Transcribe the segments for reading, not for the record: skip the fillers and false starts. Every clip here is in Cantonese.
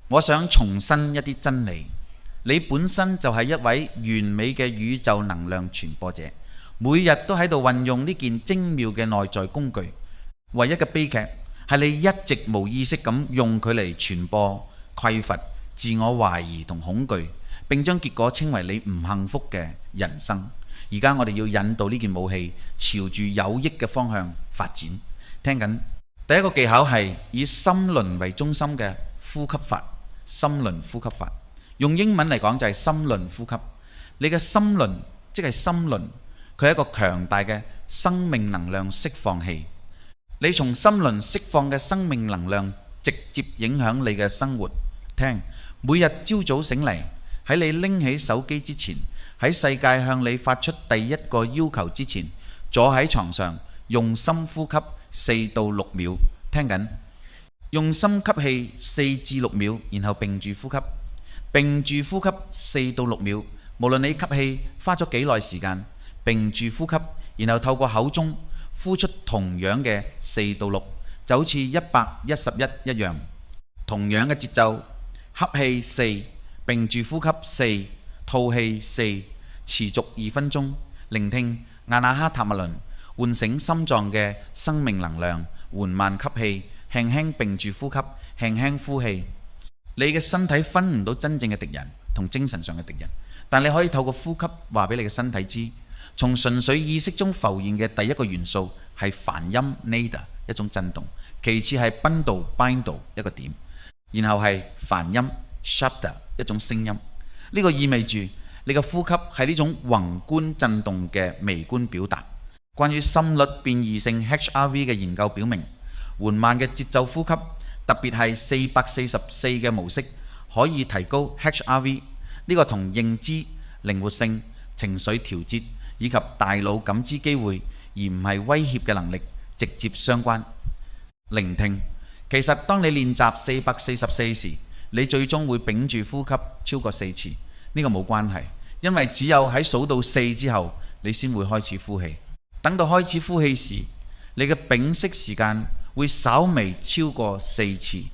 我想重申一啲真理。你本身就係一位完美嘅宇宙能量傳播者，每日都喺度運用呢件精妙嘅內在工具。唯一嘅悲劇係你一直無意識咁用佢嚟傳播匱乏、自我懷疑同恐懼，並將結果稱為你唔幸福嘅人生。而家我哋要引導呢件武器朝住有益嘅方向發展。聽緊第一個技巧係以心輪為中心嘅呼吸法，心輪呼吸法。用英文嚟講就係心輪呼吸。你嘅心輪即係心輪，佢係一個強大嘅生命能量釋放器。你從心輪釋放嘅生命能量直接影響你嘅生活。聽，每日朝早醒嚟，喺你拎起手機之前，喺世界向你發出第一個要求之前，坐喺床上用心呼吸4到6秒。聽緊，用心吸氣4至6秒，然後屏住呼吸。屏住呼吸4到6秒，無論你吸氣花咗幾耐時間，屏住呼吸，然後透過口中呼出同樣嘅4到6，就好似111一樣，同樣嘅節奏，吸氣4，屏住呼吸4，吐氣4，持續2分鐘，聆聽亞那哈塔麥倫，喚醒心臟嘅生命能量，緩慢吸氣，輕輕屏住呼吸，輕輕呼氣。你嘅身體分唔到真正嘅敵人同精神上嘅敵人，但你可以透過呼吸話俾你嘅身體知，從純粹意識中浮現嘅第一個元素係梵音 nada 一種震動，其次係賓道 bindo 一個點，然後係梵音 shabda 一種聲音。呢個意味住你嘅呼吸係呢種宏觀震動嘅微觀表達。關於心率變異性 HRV 嘅研究表明，緩慢嘅節奏呼吸，特別係444嘅模式，可以提高 HRV。 呢個同認知、靈活性、情緒調節以及大腦感知機會，而唔係威脅嘅能力直接相關。聆聽，其實當你練習444時，你最終會屏住呼吸超過4次。呢個冇關係，因為只有喺數到4之後，你先會開始呼氣。等到開始呼氣時，你嘅屏息時間會稍微超過4次，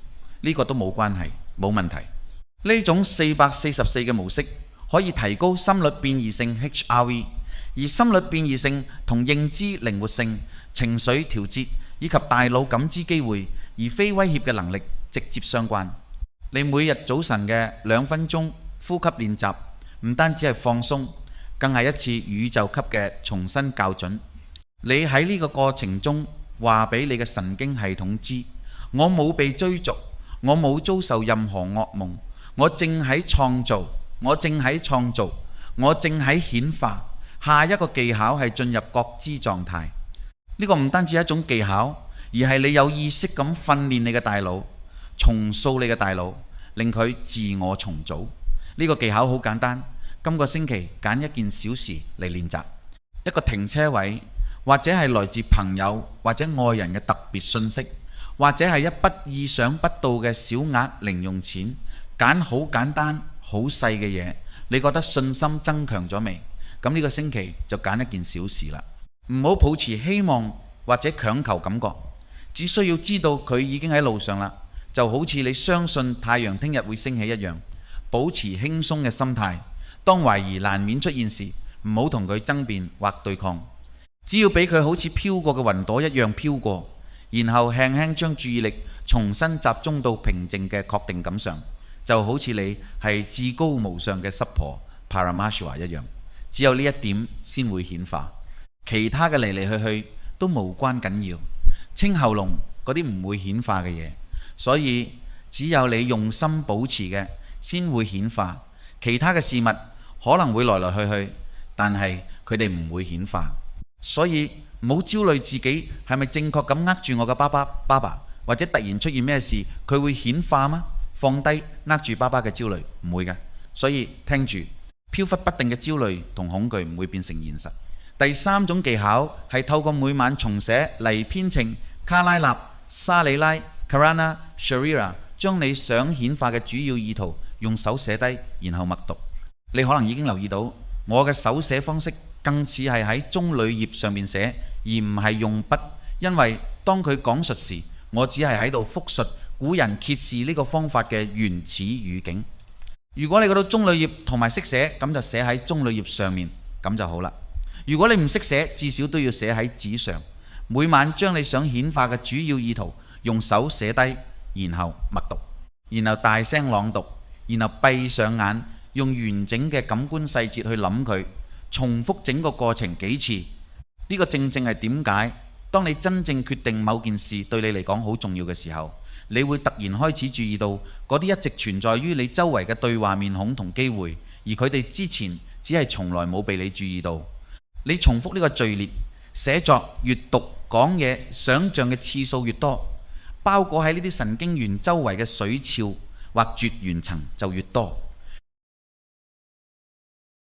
呢個都冇關係，冇問題。呢種444嘅模式可以提高心率變異性 HRV， 而心率變異性同認知靈活性、情緒調節以及大腦感知機會而非威脅嘅能力直接相關。你每日早晨嘅2分鐘呼吸練習，唔單止係放鬆，更係一次宇宙級嘅重新校準。你喺呢個過程中話俾你嘅神經系統知，我冇被追逐，我冇遭受任何噩夢，我正喺創造，我正喺創造，我正喺顯化。下一個技巧係進入覺知狀態。呢個唔單止係一種技巧，而係你有意識咁訓練你嘅大腦，重塑你嘅大腦，令佢自我重組。呢個技巧好簡單，今個星期揀一件小事嚟練習，一個停車位，或者係來自朋友或者愛人嘅特別訊息，或者係一筆意想不到嘅小額零用錢，揀好簡單好細嘅嘢。你覺得信心增強咗未？咁呢個星期就揀一件小事啦。唔好抱持希望或者強求感覺，只需要知道佢已經喺路上啦，就好似你相信太陽聽日會升起一樣。保持輕鬆嘅心態，當懷疑難免出現時，唔好同佢爭辯或對抗，只要俾佢好似飄過嘅雲朵一樣飄過，然後輕輕將注意力重新集中到平靜嘅確定感上，就好似你係至高無上嘅濕婆 Paramashiva 一樣。只有呢一點先會顯化，其他嘅嚟嚟去去都無關緊要。清喉嚨嗰啲唔會顯化嘅嘢，所以只有你用心保持嘅先會顯化。其他嘅事物可能會來來去去，但係佢哋唔會顯化。所以唔好焦慮自己係咪正確咁握住我嘅爸爸，或者突然出現咩事佢會顯化嗎？放低握住爸爸嘅焦慮，唔會嘅。所以聽住，飄忽不定嘅焦慮同恐懼唔會變成現實。第三種技巧係透過每晚重寫黎編程、卡拉納、沙里拉、Karana、Sharira， 將你想顯化嘅主要意圖用手寫低，然後默讀。你可能已經留意到，我嘅手寫方式更似係喺棕櫚葉上面寫，而唔係用筆，因為當佢講述時，我只係喺度複述古人揭示呢個方法嘅原始語境。如果你嗰度棕櫚葉同埋識寫，咁就寫喺棕櫚葉上面，咁就好啦。如果你唔識寫，至少都要寫喺紙上。每晚將你想顯化嘅主要意圖用手寫低，然後默讀，然後大聲朗讀，然後閉上眼，用完整嘅感官細節去諗佢，重複整個過程幾次。呢個正正係點解當你真正決定某件事對你嚟講好重要嘅時候，你會突然開始注意到嗰啲一直存在於你周圍嘅對話面孔同機會，而佢哋之前只係從來冇被你注意到。你重複呢個序列，寫作、閱讀、講嘢、想像嘅次數越多，包裹喺呢啲神經元周圍嘅水鞘或絕緣層就越多。